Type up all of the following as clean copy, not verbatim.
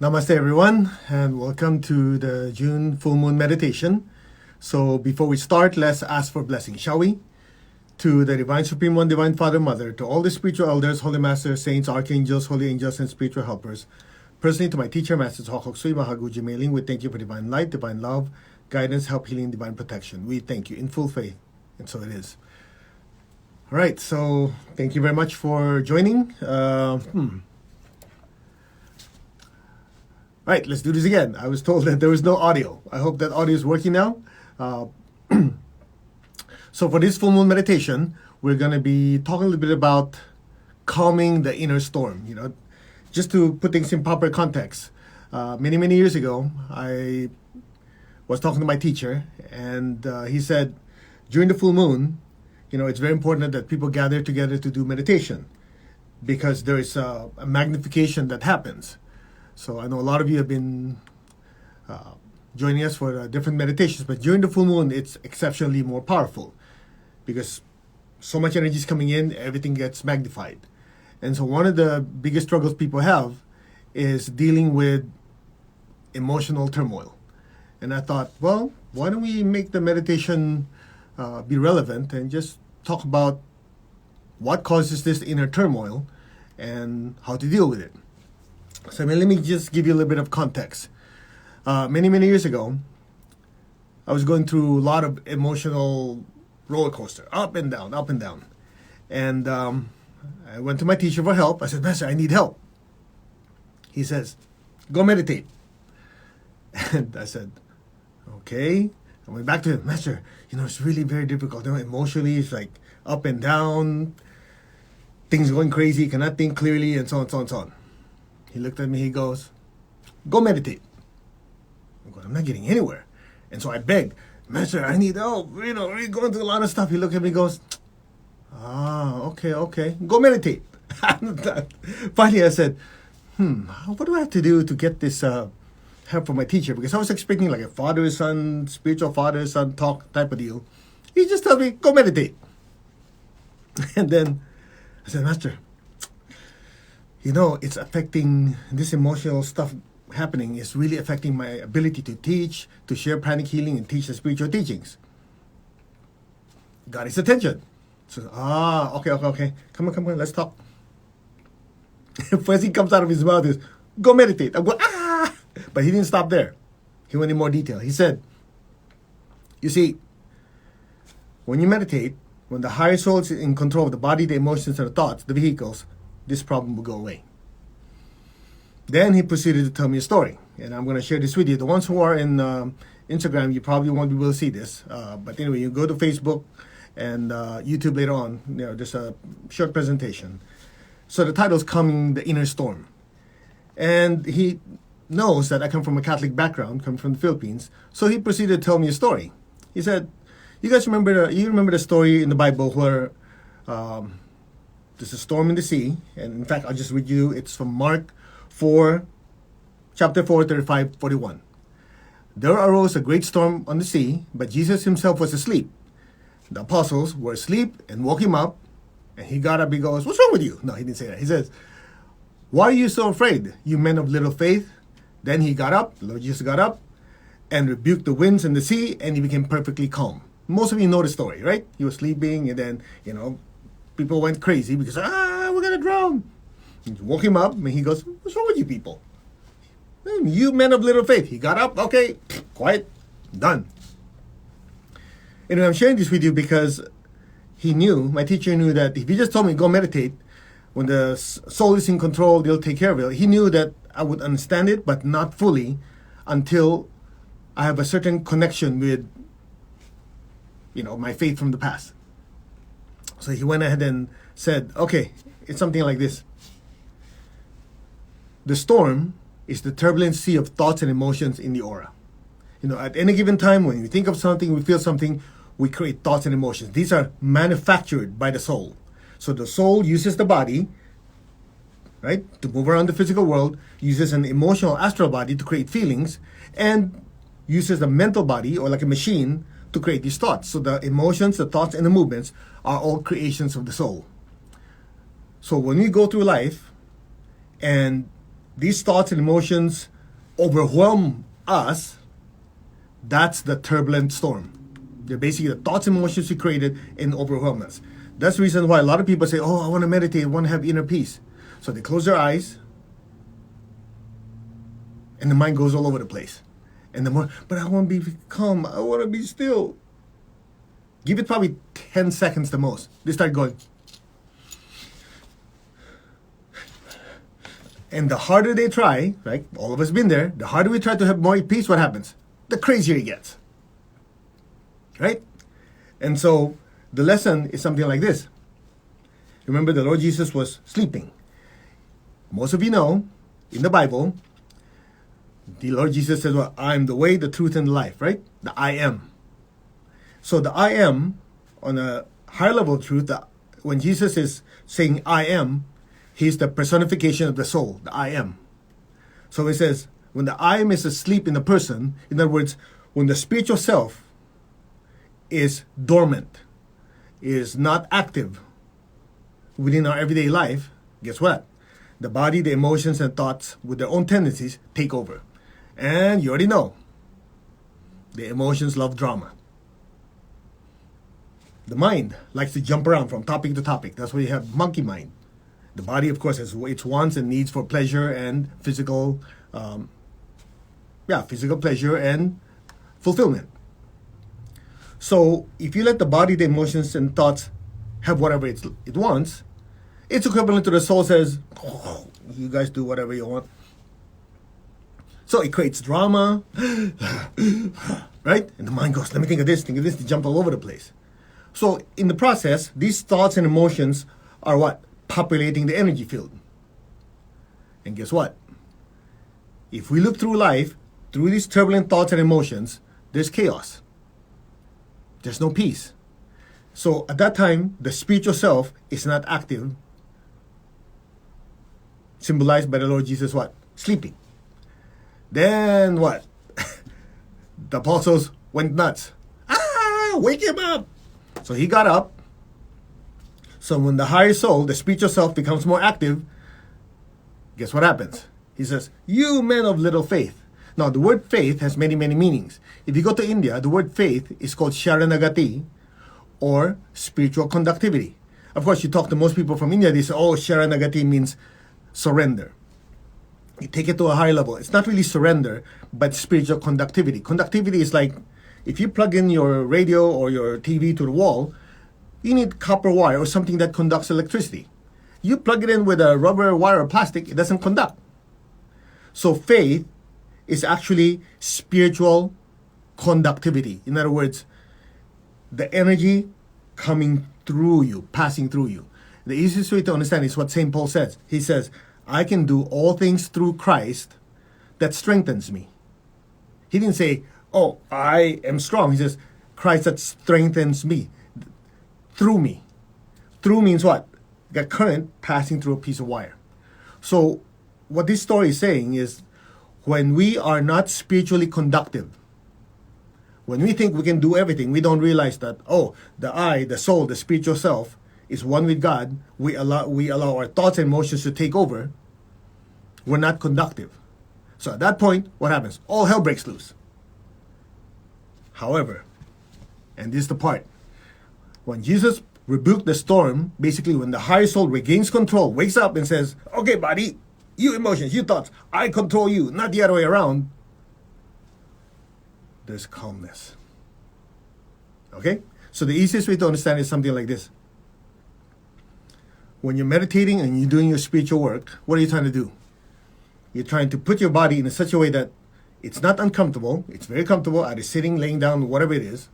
Namaste, everyone, and welcome to the June full moon meditation. So, before we start, let's ask for blessing, shall we? To the Divine Supreme One, Divine Father, Mother, to all the spiritual elders, holy masters, saints, archangels, holy angels, and spiritual helpers. Personally, to my teacher, Master Hokok Sui Mahaguji Mailing, we thank you for divine light, divine love, guidance, help, healing, divine protection. We thank you in full faith, and so it is. All right, so thank you very much for joining. Right, let's do this again. I was told that there was no audio. I hope that audio is working now. So for this full moon meditation, we're going to be talking a little bit about calming the inner storm. Just to put things in proper context. Many years ago, I was talking to my teacher, and he said, during the full moon, it's very important that people gather together to do meditation because there is a magnification that happens. So I know a lot of you have been joining us for different meditations, but during the full moon, it's exceptionally more powerful because so much energy is coming in, everything gets magnified. And so one of the biggest struggles people have is dealing with emotional turmoil. And I thought, well, why don't we make the meditation be relevant and just talk about what causes this inner turmoil and how to deal with it. So let me just give you a little bit of context. Many years ago, I was going through a lot of emotional roller coaster, up and down. And I went to my teacher for help. I said, Master, I need help. He says, go meditate. And I said, okay. I went back to him, Master, it's really very difficult. Emotionally, it's like up and down, things going crazy, cannot think clearly, and so on. He looked at me, he goes, go meditate. I'm going, I'm not getting anywhere. And so I begged, Master, I need help. We're going through a lot of stuff. He looked at me, goes, okay, go meditate. Finally, I said, what do I have to do to get this help from my teacher? Because I was expecting like a father-son, spiritual father-son talk type of deal. He just told me, go meditate. And then I said, Master, it's affecting, this emotional stuff happening is really affecting my ability to teach, to share pranic healing, and teach the spiritual teachings. Got his attention. So, okay. Come on, let's talk. First thing comes out of his mouth is, go meditate. I'm going, But he didn't stop there. He went in more detail. He said, you see, when you meditate, when the higher soul is in control of the body, the emotions, and the thoughts, the vehicles, this problem will go away. Then he proceeded to tell me a story, and I'm going to share this with you. The ones who are in Instagram, you probably won't be able to see this. But anyway, you go to Facebook and YouTube later on. There's a short presentation. So the title is Calming the Inner Storm. And he knows that I come from a Catholic background, come from the Philippines. So he proceeded to tell me a story. He said, you guys remember the story in the Bible where there's a storm in the sea, and in fact, I'll just read you. It's from Mark 4, chapter 4, 35, 41. There arose a great storm on the sea, but Jesus himself was asleep. The apostles were asleep and woke him up, and he got up. He goes, what's wrong with you? No, he didn't say that. He says, why are you so afraid, you men of little faith? Then he got up, Lord Jesus got up, and rebuked the winds and the sea, and he became perfectly calm. Most of you know the story, right? He was sleeping, and then, people went crazy because, we're going to drown. He woke him up, and he goes, what's wrong with you people? You men of little faith. He got up, okay, quiet, done. And I'm sharing this with you because my teacher knew that if he just told me, go meditate, when the soul is in control, they'll take care of it. He knew that I would understand it, but not fully until I have a certain connection with, my faith from the past. So he went ahead and said, okay, it's something like this. The storm is the turbulent sea of thoughts and emotions in the aura. At any given time, when we think of something, we feel something, we create thoughts and emotions. These are manufactured by the soul. So the soul uses the body, right, to move around the physical world, uses an emotional astral body to create feelings, and uses the mental body, or like a machine, to create these thoughts. So the emotions, the thoughts, and the movements are all creations of the soul. So when we go through life and these thoughts and emotions overwhelm us, that's the turbulent storm. They're basically the thoughts and emotions we created and overwhelm us. That's the reason why a lot of people say, oh, I want to meditate, I want to have inner peace. So they close their eyes, and the mind goes all over the place. And the more, but I want to be calm, I want to be still. Give it probably 10 seconds the most. They start going. And the harder they try, right? All of us been there. The harder we try to have more peace, what happens? The crazier it gets. Right? And so the lesson is something like this. Remember, the Lord Jesus was sleeping. Most of you know, in the Bible, the Lord Jesus says, well, I am the way, the truth, and the life, right? The I am. So the I am, on a higher level of truth, when Jesus is saying I am, he's the personification of the soul, the I am. So he says, when the I am is asleep in a person, in other words, when the spiritual self is dormant, is not active within our everyday life, guess what? The body, the emotions, and thoughts with their own tendencies take over. And you already know, the emotions love drama. The mind likes to jump around from topic to topic. That's why you have monkey mind. The body, of course, has its wants and needs for pleasure and physical pleasure and fulfillment. So if you let the body, the emotions, and thoughts have whatever it wants, it's equivalent to the soul says, oh, you guys do whatever you want. So it creates drama, right? And the mind goes, let me think of this, they jump all over the place. So in the process, these thoughts and emotions are what? Populating the energy field. And guess what? If we look through life, through these turbulent thoughts and emotions, there's chaos. There's no peace. So at that time, the spiritual self is not active, symbolized by the Lord Jesus what? Sleeping. Then what? The apostles went nuts. Wake him up! So he got up. So when the higher soul, the spiritual self, becomes more active, guess what happens? He says, you men of little faith. Now, the word faith has many, many meanings. If you go to India, the word faith is called Sharanagati, or spiritual conductivity. Of course, you talk to most people from India, they say, oh, Sharanagati means surrender. You take it to a higher level. It's not really surrender, but spiritual conductivity. Conductivity is like, if you plug in your radio or your TV to the wall, you need copper wire or something that conducts electricity. You plug it in with a rubber wire or plastic, it doesn't conduct. So faith is actually spiritual conductivity. In other words, the energy coming through you, passing through you. The easiest way to understand is what St. Paul says. He says, I can do all things through Christ that strengthens me. He didn't say, oh, I am strong. He says, Christ that strengthens me. Through me. Through means what? Got current passing through a piece of wire. So what this story is saying is, when we are not spiritually conductive, when we think we can do everything, we don't realize that, oh, the I, the soul, the spiritual self is one with God. We allow our thoughts and emotions to take over. We're not conductive. So at that point, what happens? All hell breaks loose. However, and this is the part, when Jesus rebuked the storm, basically when the higher soul regains control, wakes up and says, okay, body, you emotions, you thoughts, I control you, not the other way around, there's calmness. Okay? So the easiest way to understand is something like this. When you're meditating and you're doing your spiritual work, what are you trying to do? You're trying to put your body in such a way that it's not uncomfortable, it's very comfortable, either sitting, laying down, whatever it is,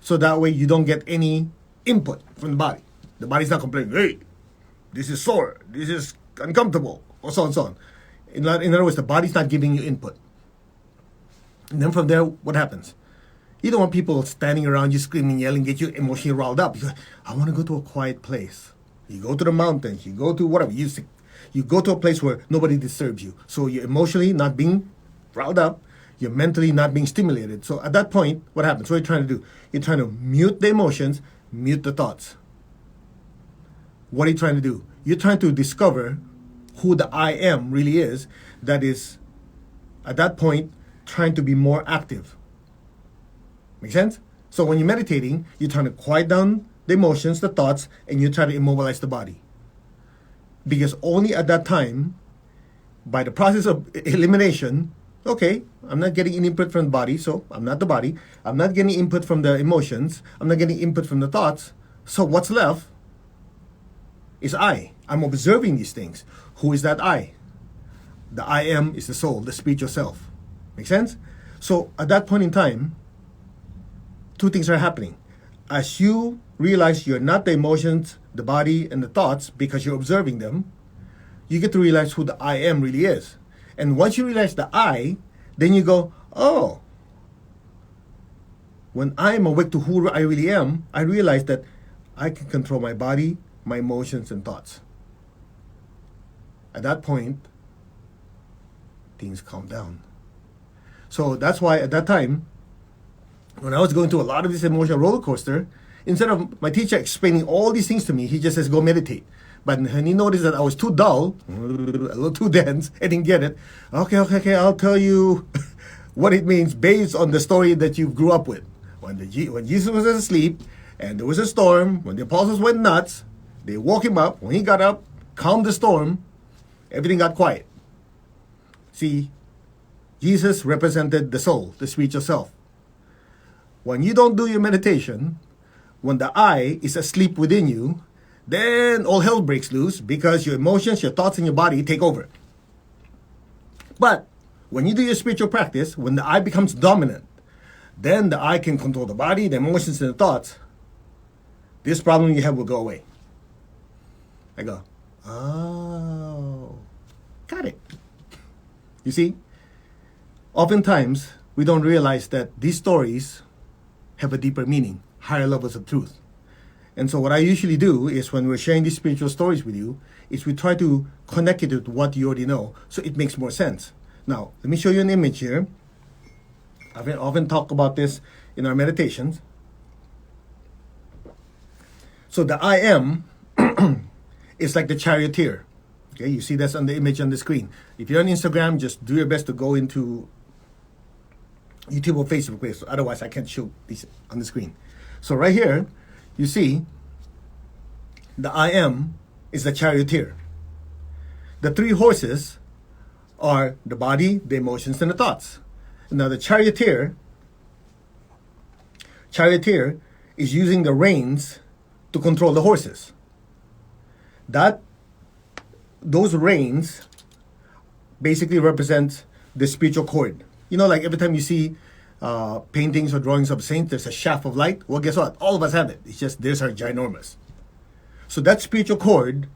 so that way you don't get any input from the body. The body's not complaining, hey, this is sore, this is uncomfortable, or so on and so on. In other words, the body's not giving you input. And then from there, what happens? You don't want people standing around you screaming, yelling, get you emotionally riled up. You go, I want to go to a quiet place. You go to the mountains, you go to whatever, you go to a place where nobody disturbs you. So you're emotionally not being riled up, you're mentally not being stimulated. So at that point, what happens? What are you trying to do? You're trying to mute the emotions, mute the thoughts. What are you trying to do? You're trying to discover who the I am really is, that is, at that point, trying to be more active. Make sense? So when you're meditating, you're trying to quiet down the emotions, the thoughts, and you try to immobilize the body. Because only at that time, by the process of elimination, okay, I'm not getting any input from the body, so I'm not the body. I'm not getting input from the emotions. I'm not getting input from the thoughts. So what's left is I. I'm observing these things. Who is that I? The I am is the soul, the spiritual self. Make sense? So at that point in time, two things are happening. As you realize you're not the emotions, the body, and the thoughts because you're observing them, you get to realize who the I am really is. And once you realize the I, then you go, oh, when I'm awake to who I really am, I realize that I can control my body, my emotions, and thoughts. At that point, things calm down. So that's why at that time, when I was going through a lot of this emotional roller coaster, instead of my teacher explaining all these things to me, he just says, go meditate. But when he noticed that I was too dull, a little too dense, I didn't get it. Okay, I'll tell you what it means based on the story that you grew up with. When Jesus was asleep and there was a storm, when the apostles went nuts, they woke him up. When he got up, calmed the storm, everything got quiet. See, Jesus represented the soul, the spiritual self. When you don't do your meditation, when the I is asleep within you, then all hell breaks loose because your emotions, your thoughts, and your body take over. But when you do your spiritual practice, when the I becomes dominant, then the I can control the body, the emotions, and the thoughts. This problem you have will go away. I go, oh, got it. You see, oftentimes we don't realize that these stories have a deeper meaning, higher levels of truth. And so what I usually do is when we're sharing these spiritual stories with you, is we try to connect it with what you already know so it makes more sense. Now, let me show you an image here. I've often talked about this in our meditations. So the I am is like the charioteer. Okay, you see that's on the image on the screen. If you're on Instagram, just do your best to go into YouTube or Facebook page. Otherwise, I can't show these on the screen. So right here, you see, the I am is the charioteer. The three horses are the body, the emotions, and the thoughts. Now the charioteer is using the reins to control the horses. Those reins basically represent the spiritual cord. You know, like every time you see paintings or drawings of saints, there's a shaft of light. Well, guess what? All of us have it. It's just theirs are ginormous. So that spiritual cord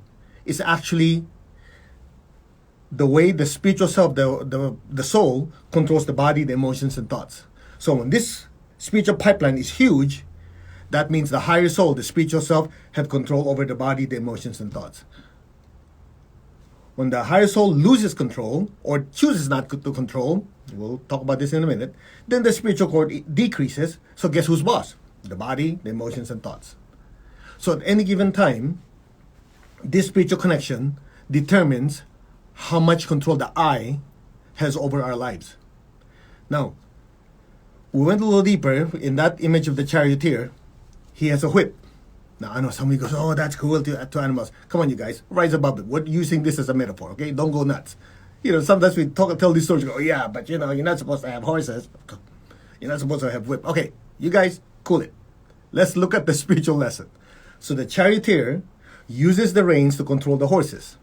is actually the way the spiritual self, the soul, controls the body, the emotions, and thoughts. So when this spiritual pipeline is huge, that means the higher soul, the spiritual self, have control over the body, the emotions, and thoughts. When the higher soul loses control or chooses not to control, we'll talk about this in a minute, then the spiritual cord decreases. So guess who's boss? The body, the emotions, and thoughts. So at any given time, this spiritual connection determines how much control the I has over our lives. Now, we went a little deeper in that image of the charioteer. He has a whip. Now, I know somebody goes, oh, that's cruel to animals. Come on, you guys, rise above it. We're using this as a metaphor, okay? Don't go nuts. You know, sometimes we tell these stories, go, oh, yeah, but, you know, you're not supposed to have horses. You're not supposed to have whip. Okay, you guys, cool it. Let's look at the spiritual lesson. So the charioteer uses the reins to control the horses.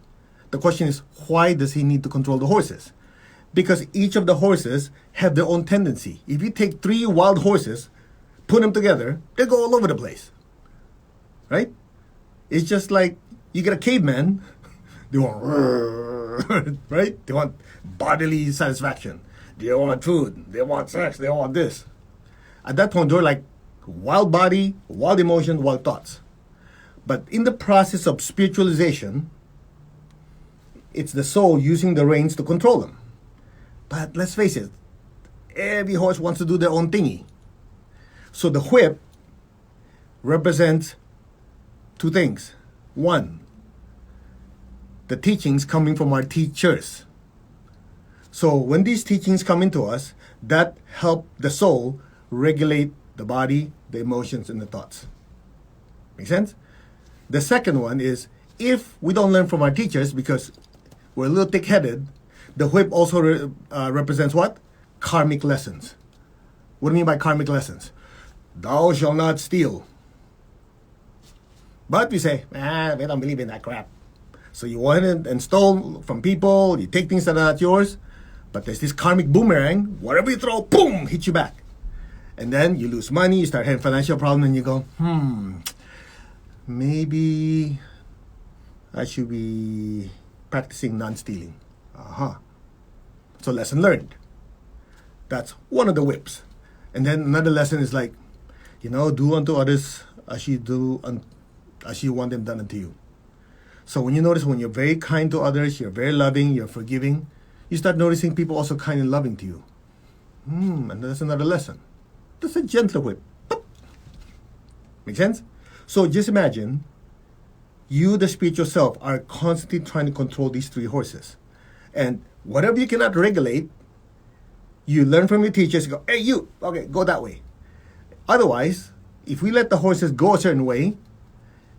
The question is, why does he need to control the horses? Because each of the horses have their own tendency. If you take 3 wild horses, put them together, they go all over the place. Right? It's just like you get a caveman, they want, right? They want bodily satisfaction. They want food. They want sex. They want this. At that point, they're like wild body, wild emotion, wild thoughts. But in the process of spiritualization, it's the soul using the reins to control them. But let's face it, every horse wants to do their own thingy. So the whip represents 2 things. 1, the teachings coming from our teachers. So when these teachings come into us, that help the soul regulate the body, the emotions, and the thoughts. Make sense? The second one is, if we don't learn from our teachers because we're a little thick-headed, the whip also represents what? Karmic lessons. What do I mean by karmic lessons? Thou shalt not steal. But we say, we don't believe in that crap. So you went and stole from people, you take things that are not yours, but there's this karmic boomerang, whatever you throw, boom, hit you back. And then you lose money, you start having financial problems, and you go, maybe I should be practicing non-stealing. So lesson learned. That's one of the whips. And then another lesson is like, do unto others as you want them done unto you. So when you notice, when you're very kind to others, you're very loving, you're forgiving, you start noticing people also kind and loving to you. And that's another lesson. That's a gentle whip. Make sense? So just imagine, you, the spiritual self, are constantly trying to control these three horses. And whatever you cannot regulate, you learn from your teachers, go, hey, you, okay, go that way. Otherwise, if we let the horses go a certain way,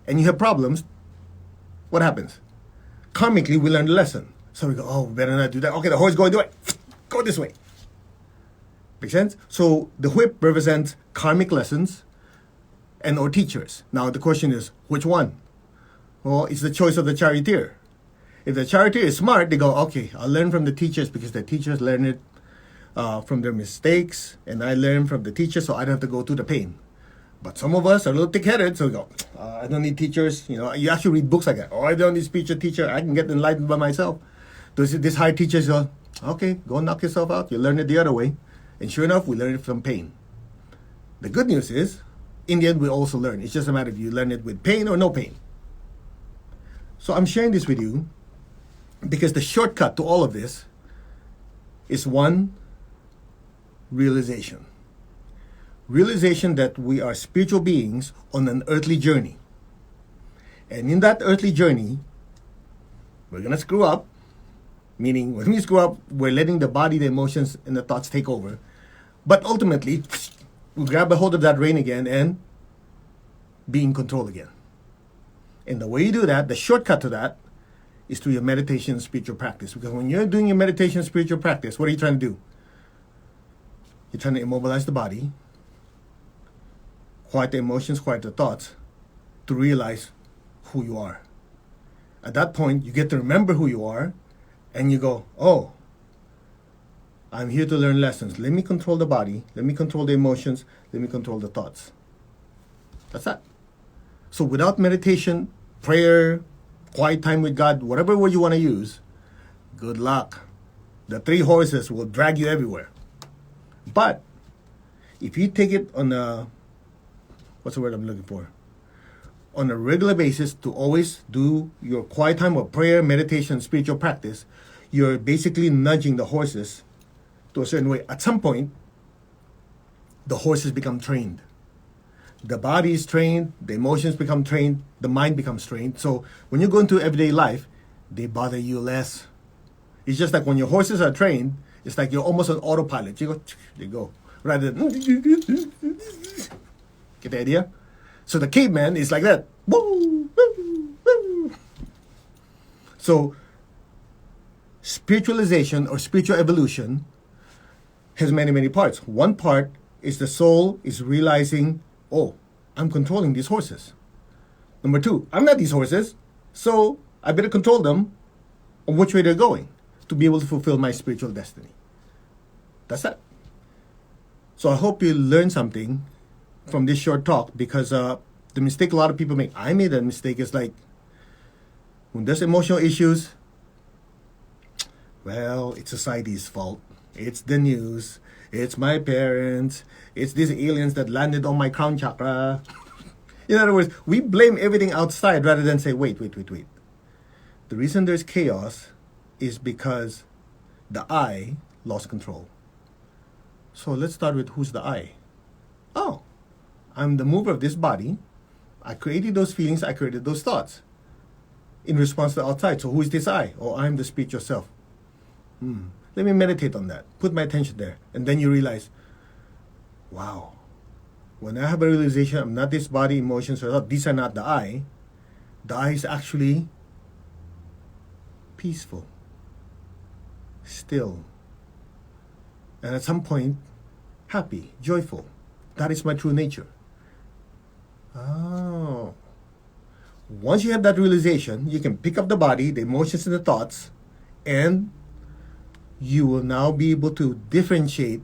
and you have problems, what happens? Karmically, we learn the lesson. So we go, oh, better not do that. Okay, the horse is going to do it. Go this way. Make sense? So the whip represents karmic lessons and or teachers. Now the question is, which one? Well, it's the choice of the charioteer. If the charioteer is smart, they go, okay, I'll learn from the teachers because the teachers learn it from their mistakes, and I learn from the teachers, so I don't have to go through the pain. But some of us are a little thick-headed, so we go, I don't need teachers. You actually read books like that. Oh, I don't need spiritual teacher. I can get enlightened by myself. This high teachers go, okay, go knock yourself out. You learn it the other way. And sure enough, we learn it from pain. The good news is, in the end, we also learn. It's just a matter of you learn it with pain or no pain. So I'm sharing this with you because the shortcut to all of this is one, realization. Realization that we are spiritual beings on an earthly journey. And in that earthly journey, we're going to screw up. Meaning, when we screw up, we're letting the body, the emotions, and the thoughts take over. But ultimately, we grab a hold of that rein again and be in control again. And the way you do that, the shortcut to that, is through your meditation and spiritual practice. Because when you're doing your meditation and spiritual practice, what are you trying to do? You're trying to immobilize the body, quiet the emotions, quiet the thoughts, to realize who you are. At that point, you get to remember who you are, and you go, oh, I'm here to learn lessons. Let me control the body. Let me control the emotions. Let me control the thoughts. That's that. So without meditation, prayer, quiet time with God, whatever word you want to use, good luck. The three horses will drag you everywhere. But if you take it on a, what's the word I'm looking for? On a regular basis, to always do your quiet time of prayer, meditation, spiritual practice, you're basically nudging the horses to a certain way. At some point, the horses become trained. The body is trained, the emotions become trained, the mind becomes trained. So when you go into everyday life, they bother you less. It's just like when your horses are trained, it's like you're almost on autopilot. You go, they go. Rather than, get the idea? So the caveman is like that. Woo, woo, woo. So spiritualization or spiritual evolution has many, many parts. One part is the soul is realizing, oh, I'm controlling these horses. Number two, I'm not these horses, so I better control them on which way they're going to be able to fulfill my spiritual destiny. That's that. So I hope you learn something from this short talk, because the mistake a lot of people make, I made that mistake, is like, when there's emotional issues, well, it's society's fault. It's the news. It's my parents. It's these aliens that landed on my crown chakra. In other words, we blame everything outside rather than say, wait. The reason there's chaos is because the I lost control. So let's start with, who's the I? Oh, I'm the mover of this body. I created those feelings. I created those thoughts. in response to the outside. So who is this I? Oh, I'm the spiritual self. Let me meditate on that. Put my attention there. And then you realize, wow, when I have a realization I'm not this body, emotions, or thought, these are not the I is actually peaceful, still, and at some point, happy, joyful. That is my true nature. Oh. Once you have that realization, you can pick up the body, the emotions, and the thoughts, and you will now be able to differentiate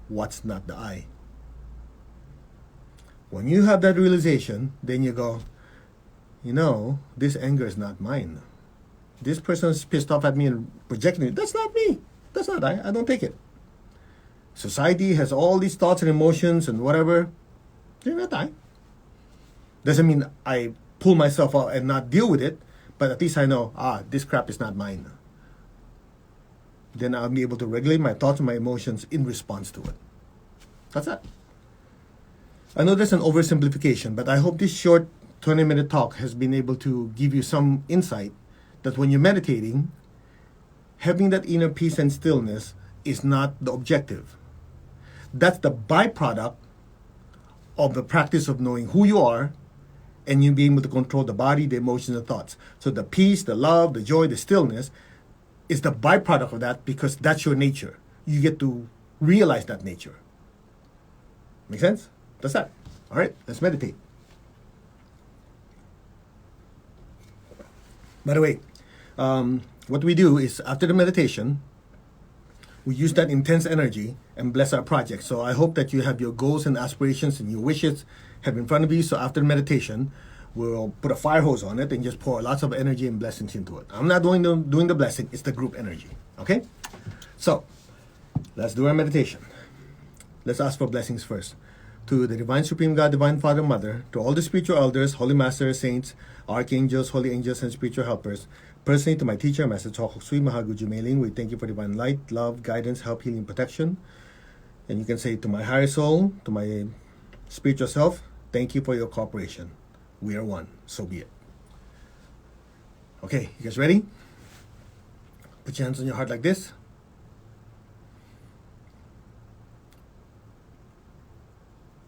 what's not the I. When you have that realization, then you go, you know, this anger is not mine. This person is pissed off at me and projecting it. That's not me. That's not I don't take it. Society has all these thoughts and emotions and whatever. They're not I. Doesn't mean I pull myself out and not deal with it, but at least I know, this crap is not mine. Then I'll be able to regulate my thoughts and my emotions in response to it. That's that. I know that's an oversimplification, but I hope this short 20-minute talk has been able to give you some insight that when you're meditating, having that inner peace and stillness is not the objective. That's the byproduct of the practice of knowing who you are and you being able to control the body, the emotions, the thoughts. So the peace, the love, the joy, the stillness is the byproduct of that because that's your nature. You get to realize that nature. Make sense? That's that. All right, let's meditate. By the way, what we do is after the meditation, we use that intense energy and bless our project. So I hope that you have your goals and aspirations and your wishes have in front of you. So after the meditation, we'll put a fire hose on it and just pour lots of energy and blessings into it. I'm not doing the blessing, it's the group energy. Okay? So let's do our meditation. Let's ask for blessings first. To the Divine Supreme God, Divine Father, Mother, to all the spiritual elders, holy masters, saints, archangels, holy angels, and spiritual helpers. Personally, to my teacher, Master Chokok Sui Mahaguju Meiling, we thank you for divine light, love, guidance, help, healing, protection. And you can say to my higher soul, to my spiritual self, thank you for your cooperation. We are one, so be it. Okay, you guys ready? Put your hands on your heart like this.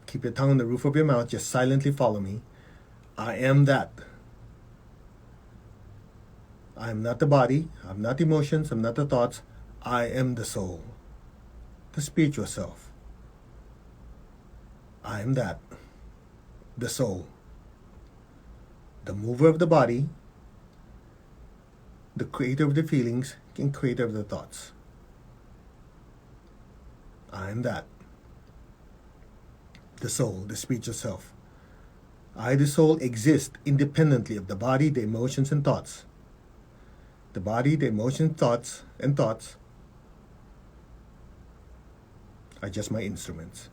Keep your tongue on the roof of your mouth. Just silently follow me. I am that. I am not the body. I'm not the emotions. I'm not the thoughts. I am the soul. The spiritual self. I am that. The soul. The mover of the body. The creator of the feelings and creator of the thoughts. I am that. The soul, the spiritual self. I, the soul, exist independently of the body, the emotions, and thoughts. The body, the emotions, thoughts, and thoughts are just my instruments.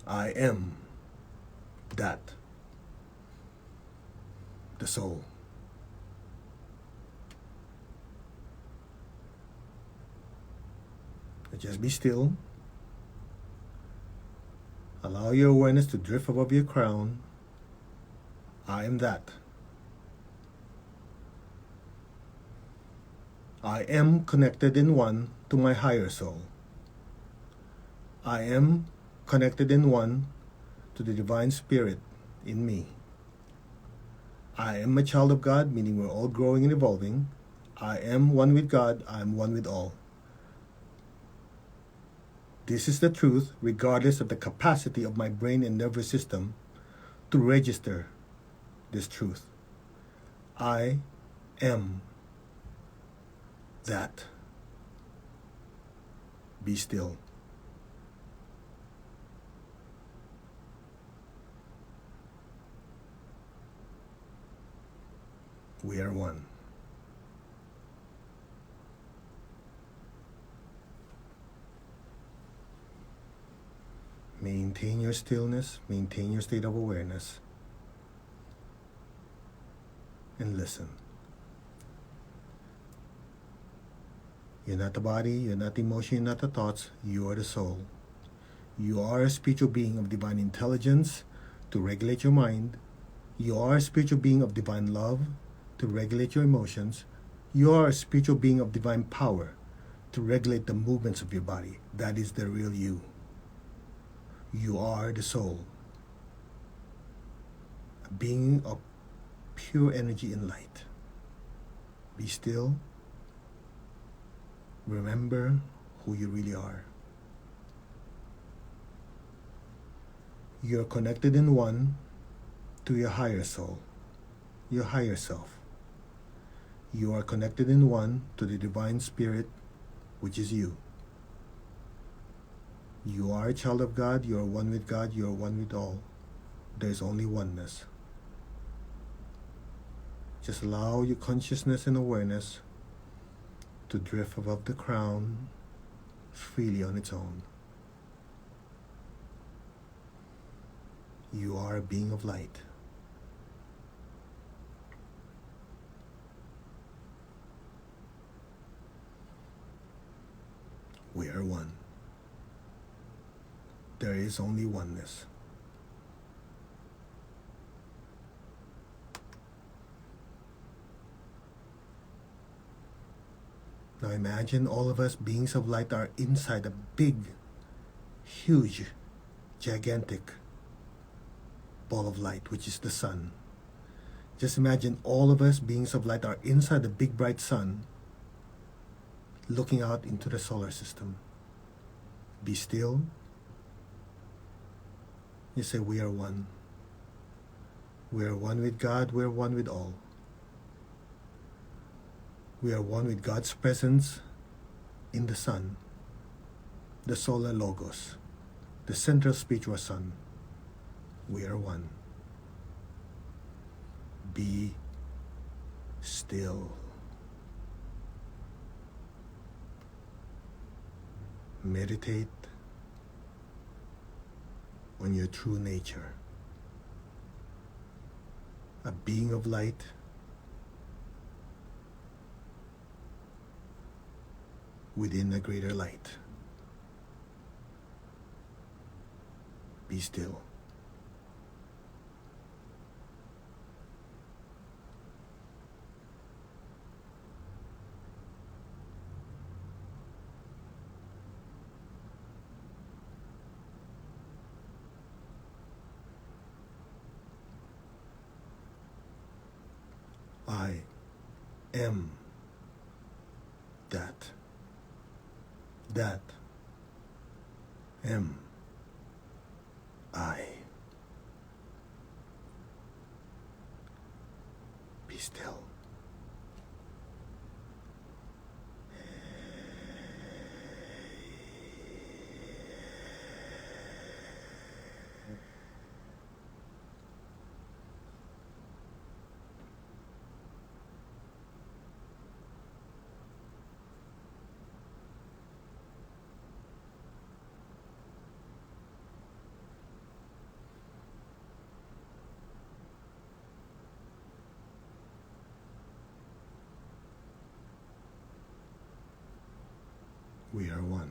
I am that. The soul. Just be still. Allow your awareness to drift above your crown. I am that. I am connected in one to my higher soul. I am connected in one to the divine spirit in me. I am a child of God, meaning we're all growing and evolving. I am one with God. I am one with all. This is the truth, regardless of the capacity of my brain and nervous system to register this truth. I am that. Be still. We are one. Maintain your stillness, maintain your state of awareness, and listen. You're not the body, you're not the emotion, you're not the thoughts, you are the soul. You are a spiritual being of divine intelligence to regulate your mind, You are a spiritual being of divine love to regulate your emotions. You are a spiritual being of divine power to regulate the movements of your body. That is the real you. You are the soul, a being of pure energy and light. Be still. Remember who you really are. You are connected in one to your higher soul, your higher self. You are connected in one to the divine spirit, which is you. You are a child of God, you are one with God, you are one with all. There is only oneness. Just allow your consciousness and awareness to drift above the crown freely on its own. You are a being of light. We are one. There is only oneness. Now imagine all of us beings of light are inside a big, huge, gigantic ball of light, which is the sun. Just imagine all of us beings of light are inside the big bright sun, looking out into the solar system. Be still. You say, we are one. We are one with God, we are one with all. We are one with God's presence in the sun, the solar logos, the central spiritual sun. We are one. Be still. Meditate on your true nature. A being of light, within a greater light. Be still. I am that. That am I. Be still. We are one.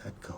Let go.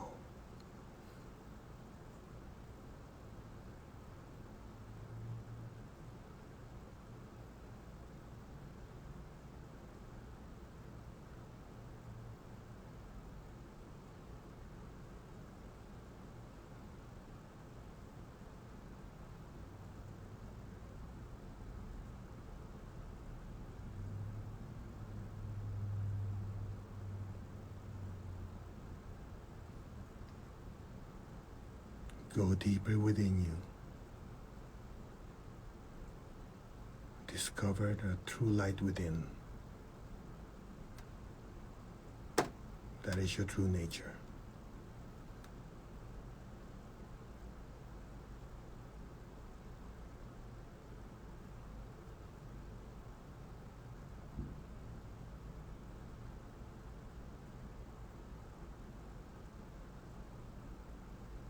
Go deeper within you. Discover the true light within. That is your true nature.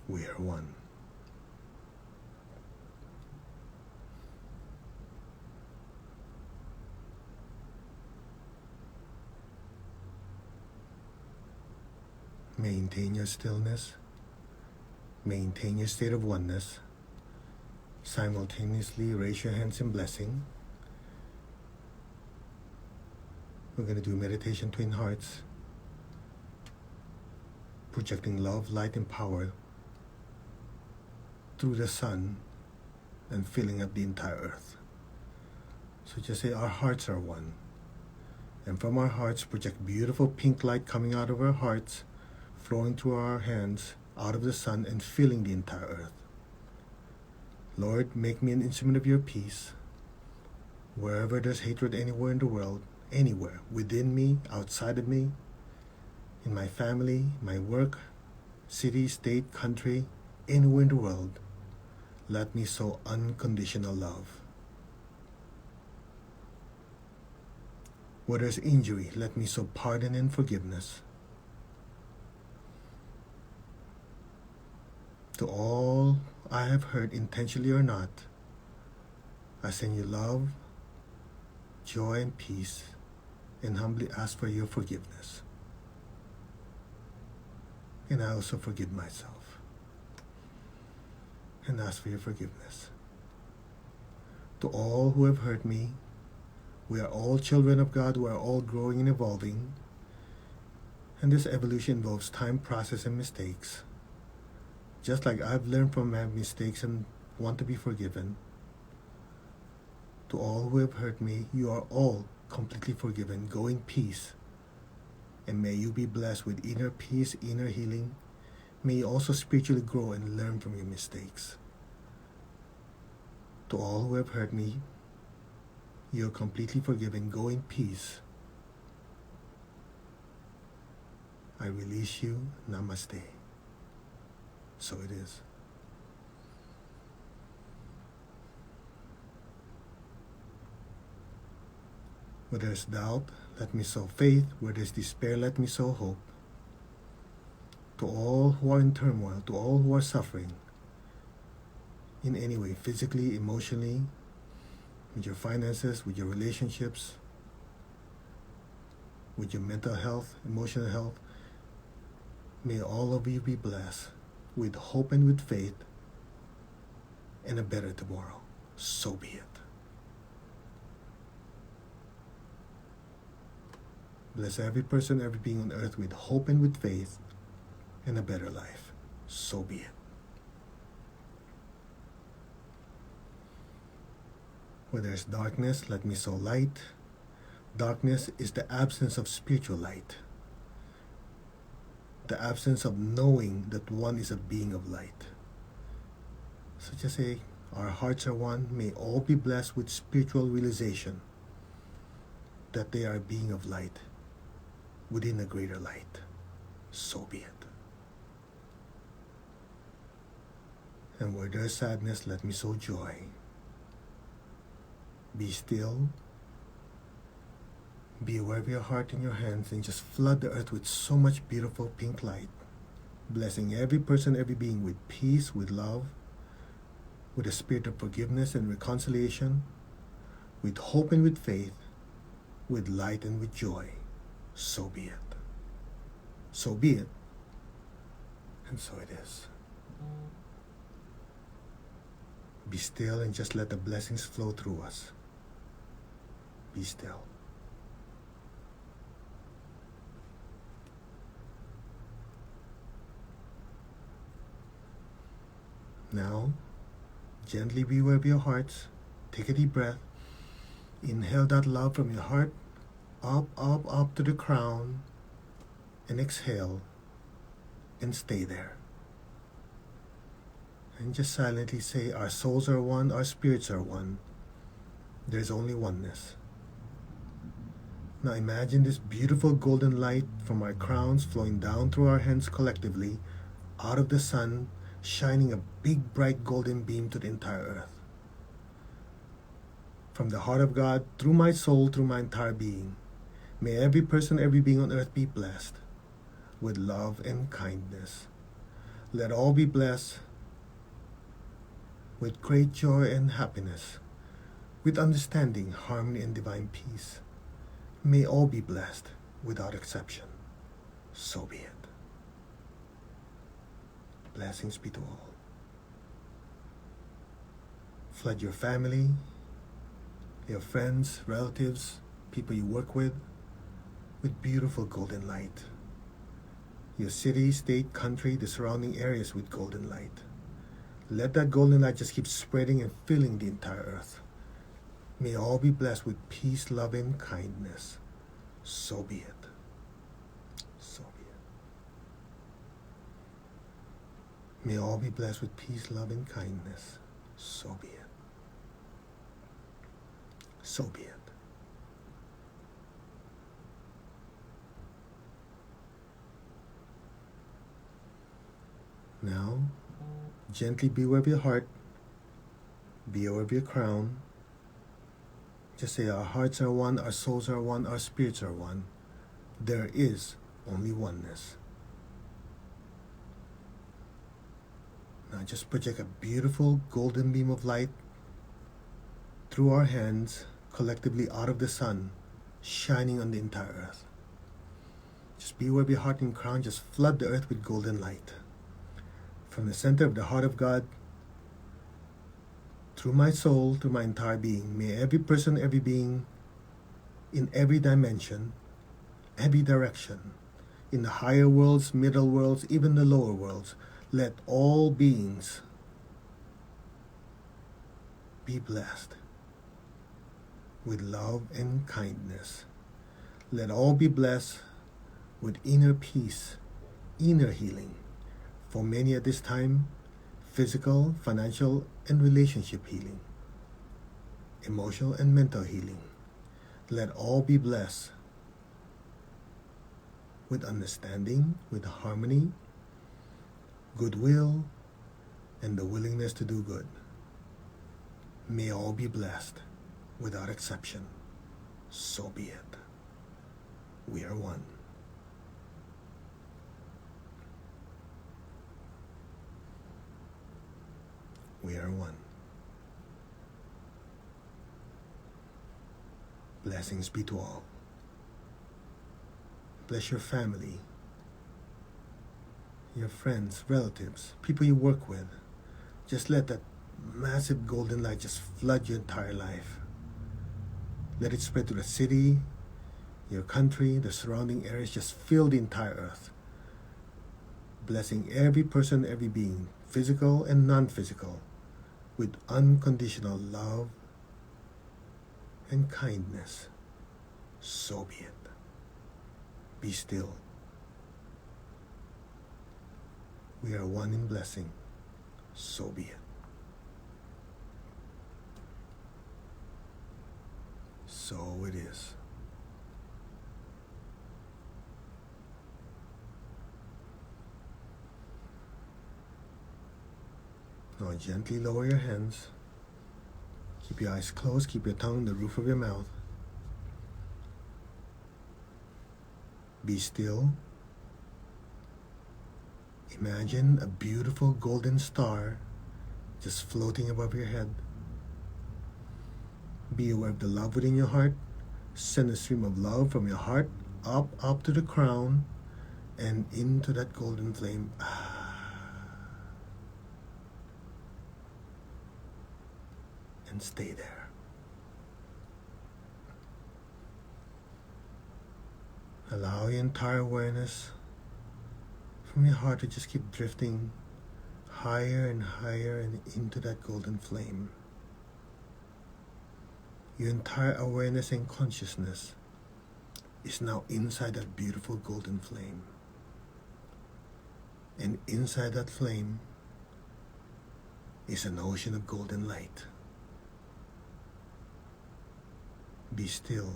We are one. Maintain your stillness. Maintain your state of oneness. Simultaneously raise your hands in blessing. We're going to do meditation twin hearts, projecting love, light, and power through the sun and filling up the entire earth. So just say, our hearts are one. And from our hearts, project beautiful pink light coming out of our hearts, flowing through our hands, out of the sun, and filling the entire earth. Lord, make me an instrument of your peace. Wherever there's hatred anywhere in the world, anywhere, within me, outside of me, in my family, my work, city, state, country, anywhere in the world, let me sow unconditional love. Where there's injury, let me sow pardon and forgiveness. To all I have hurt, intentionally or not, I send you love, joy, and peace, and humbly ask for your forgiveness. And I also forgive myself and ask for your forgiveness. To all who have hurt me, we are all children of God, we are all growing and evolving, and this evolution involves time, process, and mistakes. Just like I've learned from my mistakes and want to be forgiven, to all who have hurt me, you are all completely forgiven. Go in peace, and may you be blessed with inner peace, inner healing. May you also spiritually grow and learn from your mistakes. To all who have hurt me, you are completely forgiven. Go in peace. I release you. Namaste. So it is. Where there's doubt, let me sow faith. Where there's despair, let me sow hope. To all who are in turmoil, to all who are suffering, in any way, physically, emotionally, with your finances, with your relationships, with your mental health, emotional health, may all of you be blessed with hope and with faith and a better tomorrow. So be it. Bless every person, every being on earth with hope and with faith and a better life. So be it. Where there's darkness, let me sow light. Darkness is the absence of spiritual light. The absence of knowing that one is a being of light. So just say, our hearts are one. May all be blessed with spiritual realization that they are a being of light within a greater light. So be it. And where there is sadness, let me sow joy. Be still. Be aware of your heart and your hands, and just flood the earth with so much beautiful pink light, blessing every person, every being with peace, with love, with a spirit of forgiveness and reconciliation, with hope and with faith, with light and with joy. So be it. So be it. And so it is. Be still and just let the blessings flow through us. Be still. Now, gently be aware of your hearts. Take a deep breath. Inhale that love from your heart up, up, up to the crown. And exhale. And stay there. And just silently say, our souls are one, our spirits are one. There's only oneness. Now imagine this beautiful golden light from our crowns flowing down through our hands collectively, out of the sun, shining a big bright golden beam to the entire earth. From the heart of God, through my soul, through my entire being, may every person, every being on earth be blessed with love and kindness. Let all be blessed with great joy and happiness, with understanding, harmony, and divine peace. May all be blessed without exception. So be it. Blessings be to all. Flood your family, your friends, relatives, people you work with beautiful golden light. Your city, state, country, the surrounding areas with golden light. Let that golden light just keep spreading and filling the entire earth. May all be blessed with peace, love, and kindness. So be it. So be it. May all be blessed with peace, love, and kindness. So be it. So be it. Now, gently be aware of your heart. Be aware of your crown. Just say, our hearts are one, our souls are one, our spirits are one. There is only oneness. Now just project a beautiful golden beam of light through our hands, collectively out of the sun, shining on the entire earth. Just be aware of your heart and crown. Just flood the earth with golden light. From the center of the heart of God, through my soul, through my entire being, may every person, every being, in every dimension, every direction, in the higher worlds, middle worlds, even the lower worlds, let all beings be blessed with love and kindness. Let all be blessed with inner peace, inner healing. For many at this time, physical, financial, and relationship healing, emotional and mental healing. Let all be blessed with understanding, with harmony, goodwill, and the willingness to do good. May all be blessed without exception. So be it. We are one. We are one. Blessings be to all. Bless your family, your friends, relatives, people you work with. Just let that massive golden light just flood your entire life. Let it spread to the city, your country, the surrounding areas. Just fill the entire earth. Blessing every person, every being, physical and non-physical, with unconditional love and kindness. So be it. Be still. We are one in blessing. So be it. So it is. Now gently lower your hands. Keep your eyes closed. Keep your tongue on the roof of your mouth. Be still. Imagine a beautiful golden star just floating above your head. Be aware of the love within your heart. Send a stream of love from your heart up to the crown and into that golden flame. And stay there. Allow your entire awareness from your heart to just keep drifting higher and higher and into that golden flame. Your entire awareness and consciousness is now inside that beautiful golden flame. And inside that flame is an ocean of golden light. Be still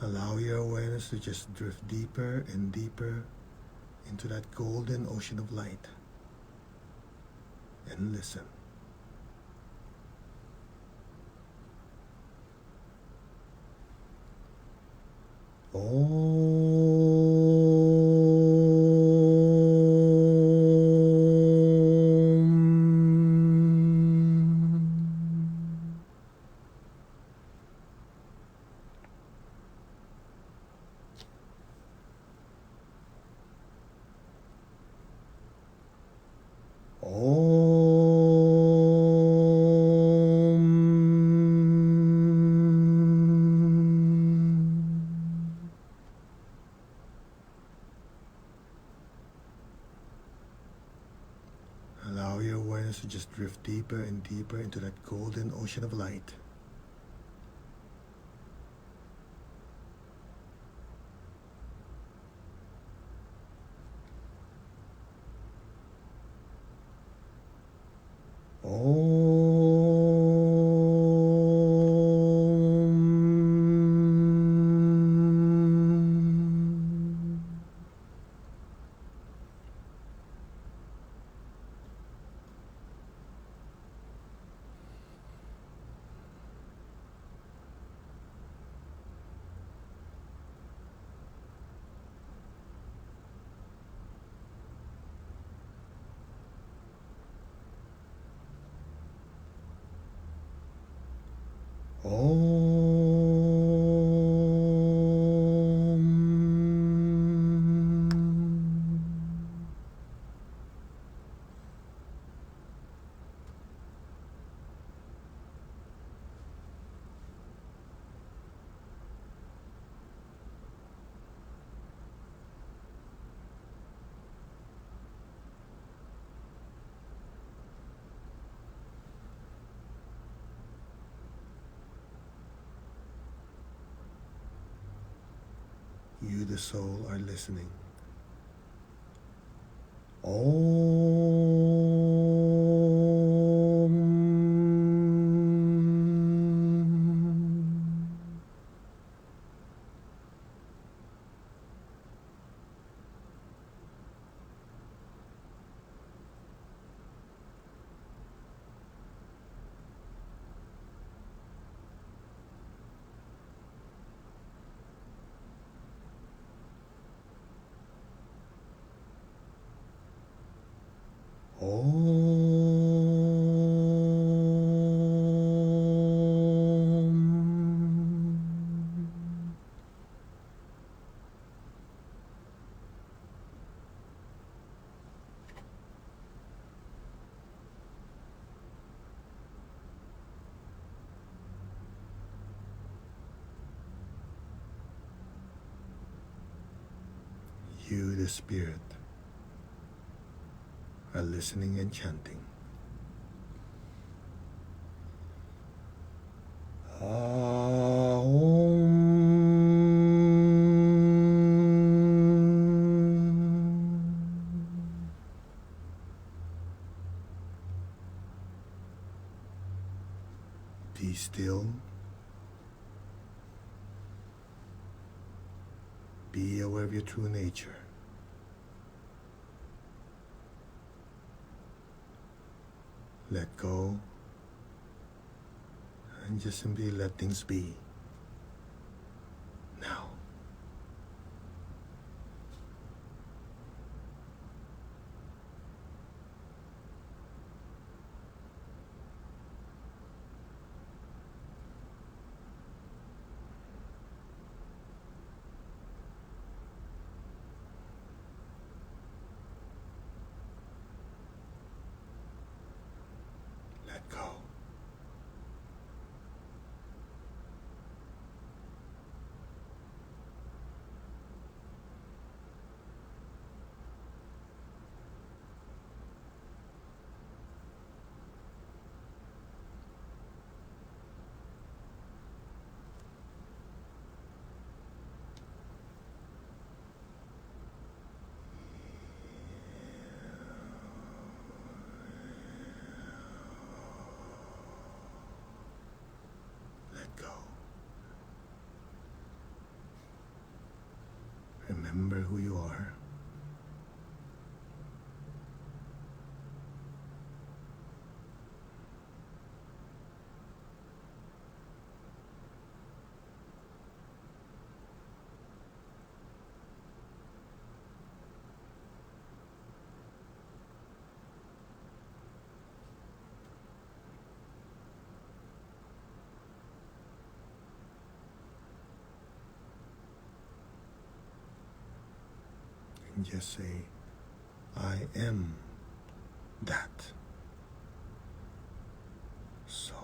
Allow your awareness to just drift deeper and deeper into that golden ocean of light. And listen. Allow your awareness to just drift deeper and deeper into that golden ocean of light. You, the soul, are listening. You, the spirit, are listening and chanting. Be still. Be aware of your true nature. Let go and just simply let things be. Now. Let go. Remember who you are. And just say, I am that. So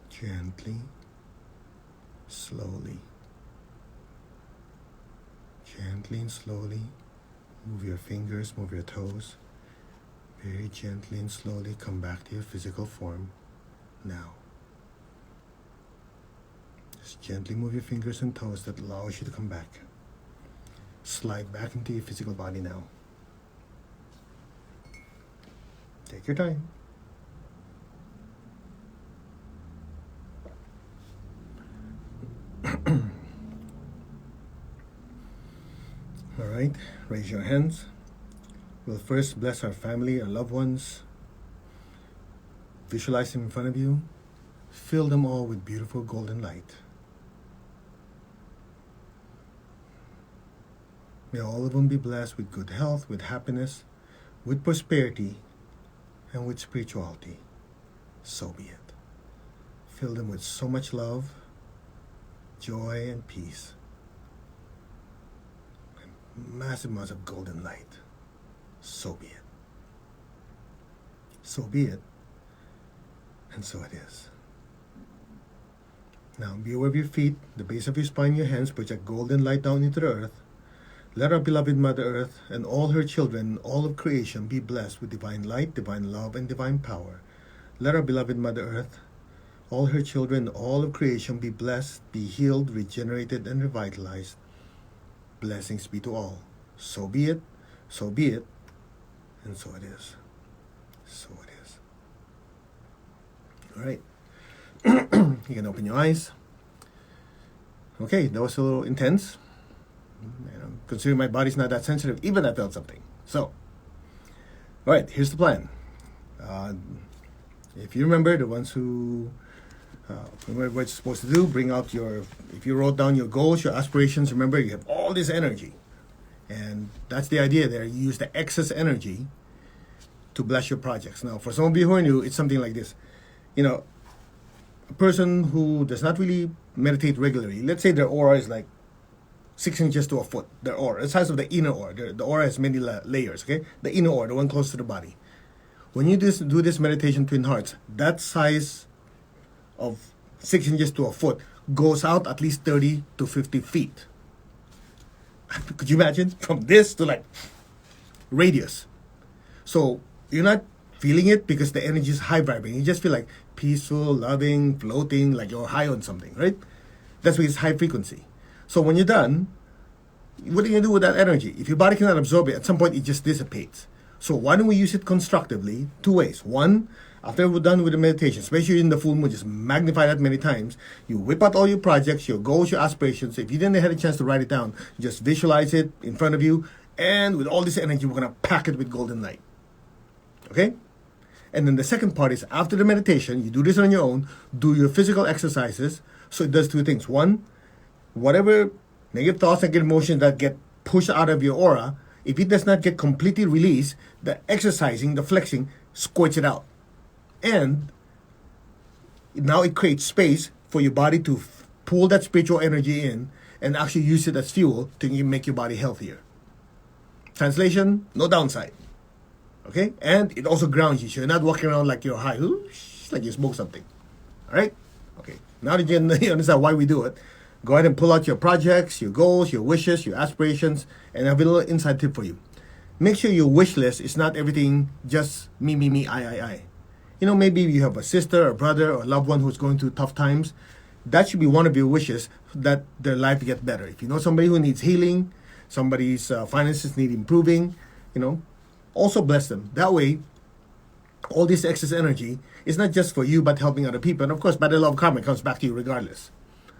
gently, slowly, gently and slowly, move your fingers, move your toes. Very gently and slowly come back to your physical form now. Just gently move your fingers and toes. That allows you to come back. Slide back into your physical body now. Take your time. All right, raise your hands. We'll first bless our family, our loved ones. Visualize them in front of you. Fill them all with beautiful golden light. May all of them be blessed with good health, with happiness, with prosperity, and with spirituality. So be it. Fill them with so much love, joy, and peace. And massive amounts of golden light. So be it. So be it. And so it is. Now be aware of your feet, the base of your spine, your hands. Project golden light down into the earth. Let our beloved Mother Earth and all her children, all of creation, be blessed with divine light, divine love, and divine power. Let our beloved Mother Earth, all her children, all of creation, be blessed, be healed, regenerated, and revitalized. Blessings be to all. So be it, and so it is. So it is. All right. You can open your eyes. Okay, that was a little intense. Considering my body's not that sensitive, even I felt something. So, all right, here's the plan. If you remember, the ones who remember what you're supposed to do, bring out if you wrote down your goals, your aspirations, remember you have all this energy. And that's the idea there. You use the excess energy to bless your projects. Now, for some of you who are new, it's something like this. A person who does not really meditate regularly, let's say their aura is like 6 inches to a foot, their aura, the size of the inner aura. The aura has many layers, okay? The inner aura, the one close to the body. When you do this meditation, Twin Hearts, that size of 6 inches to a foot goes out at least 30 to 50 feet. Could you imagine? From this to like radius. So you're not feeling it because the energy is high vibrating. You just feel like peaceful, loving, floating, like you're high on something, right? That's why it's high frequency. So when you're done, what are you going to do with that energy? If your body cannot absorb it, at some point it just dissipates. So why don't we use it constructively? Two ways. One, after we're done with the meditation, especially in the full moon, just magnify that many times. You whip out all your projects, your goals, your aspirations. If you didn't have a chance to write it down, just visualize it in front of you. And with all this energy, we're going to pack it with golden light. Okay? And then the second part is after the meditation, you do this on your own, do your physical exercises. So it does two things. One, whatever negative thoughts and emotions that get pushed out of your aura, if it does not get completely released, the exercising, the flexing, squirts it out. And now it creates space for your body to pull that spiritual energy in and actually use it as fuel to make your body healthier. Translation, no downside. Okay? And it also grounds you. So you're not walking around like you're high, like you smoke something. All right? Okay. Now that you understand why we do it, go ahead and pull out your projects, your goals, your wishes, your aspirations, and I have a little inside tip for you. Make sure your wish list is not everything just me, I. You know, maybe you have a sister or brother or loved one who's going through tough times. That should be one of your wishes, that their life gets better. If you know somebody who needs healing, somebody's finances need improving, also bless them. That way, all this excess energy is not just for you, but helping other people. And of course, by the law of karma, it comes back to you regardless.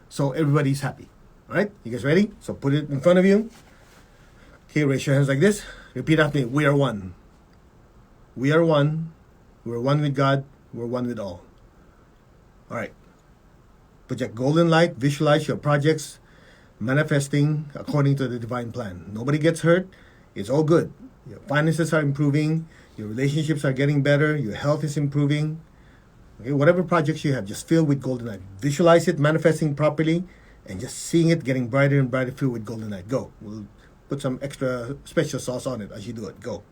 So everybody's happy. All right? You guys ready? So put it in front of you. Okay, raise your hands like this. Repeat after me. We are one. We are one. We're one with God. We're one with all. All right. Project golden light. Visualize your projects manifesting according to the divine plan. Nobody gets hurt. It's all good. Your finances are improving. Your relationships are getting better. Your health is improving. Okay, whatever projects you have, just fill with golden light. Visualize it manifesting properly and just seeing it getting brighter and brighter, filled with golden light. Go. We'll put some extra special sauce on it as you do it. Go.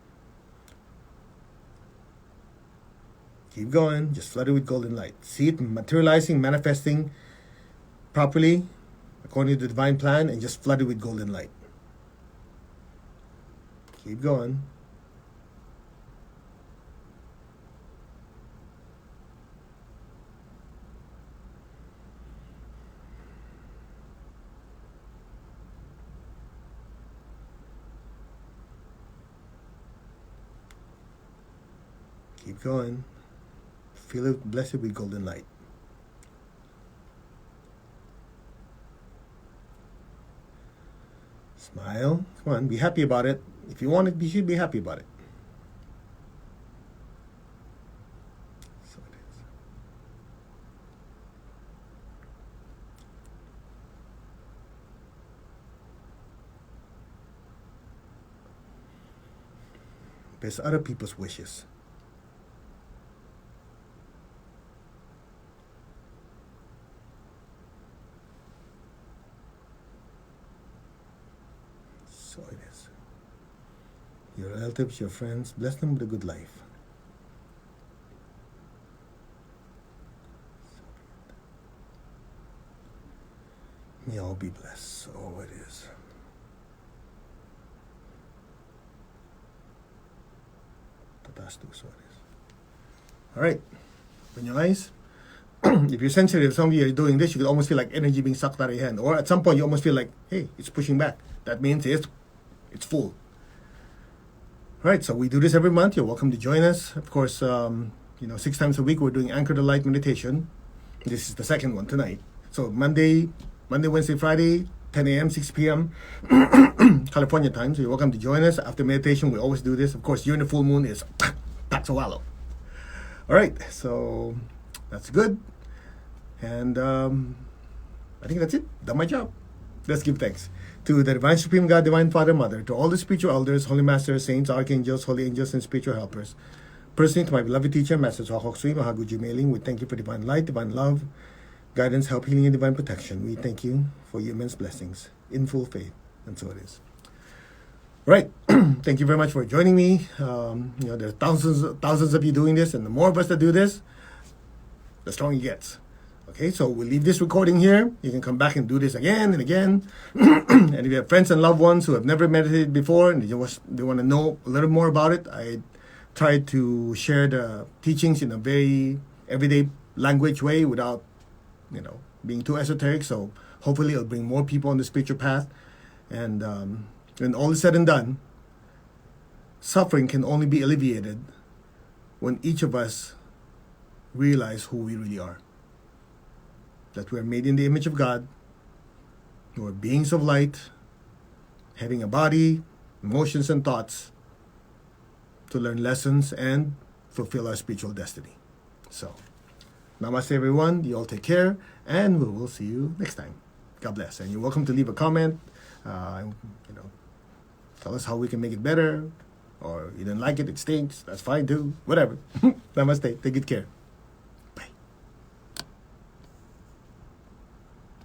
Keep going. Just flood it with golden light. See it materializing, manifesting properly according to the divine plan, and just flood it with golden light. Keep going. Keep going. Feel it, bless it with golden light. Smile. Come on, be happy about it. If you want it, you should be happy about it. So it is. There's other people's wishes. So it is. Your relatives, your friends, bless them with a good life. May all be blessed. So it is. Tatastu, so it is. All right. Open your eyes. If you're sensitive, some of you are doing this, you could almost feel like energy being sucked out of your hand. Or at some point, you almost feel like, hey, it's pushing back. That means it's full. All right, so we do this every month. You're welcome to join us. Of course, 6 times a week, we're doing Anchor the Light meditation. This is the second one tonight. So Monday, Wednesday, Friday, 10 a.m., 6 p.m. California time. So you're welcome to join us. After meditation, we always do this. Of course, during the full moon is Tatsawalo. All right, so that's good. And I think that's it. Done my job. Let's give thanks to the Divine Supreme God, Divine Father, Mother, to all the spiritual elders, holy masters, saints, archangels, holy angels, and spiritual helpers. Personally, to my beloved teacher, Master Swakok Sui, Mahaguji Mailing, we thank you for divine light, divine love, guidance, help, healing, and divine protection. We thank you for your immense blessings in full faith, and so it is. Right. Thank you very much for joining me. There are thousands of you doing this, and the more of us that do this, the stronger it gets. Okay, so we'll leave this recording here. You can come back and do this again and again. And if you have friends and loved ones who have never meditated before and they want to know a little more about it, I tried to share the teachings in a very everyday language way without, being too esoteric. So hopefully it'll bring more people on the spiritual path. And when all is said and done, suffering can only be alleviated when each of us realize who we really are. That we're made in the image of God, we're beings of light, having a body, emotions, and thoughts to learn lessons and fulfill our spiritual destiny. So, namaste everyone, you all take care, and we will see you next time. God bless. And you're welcome to leave a comment, tell us how we can make it better, or you didn't like it, it stinks, that's fine too, whatever. Namaste, take good care.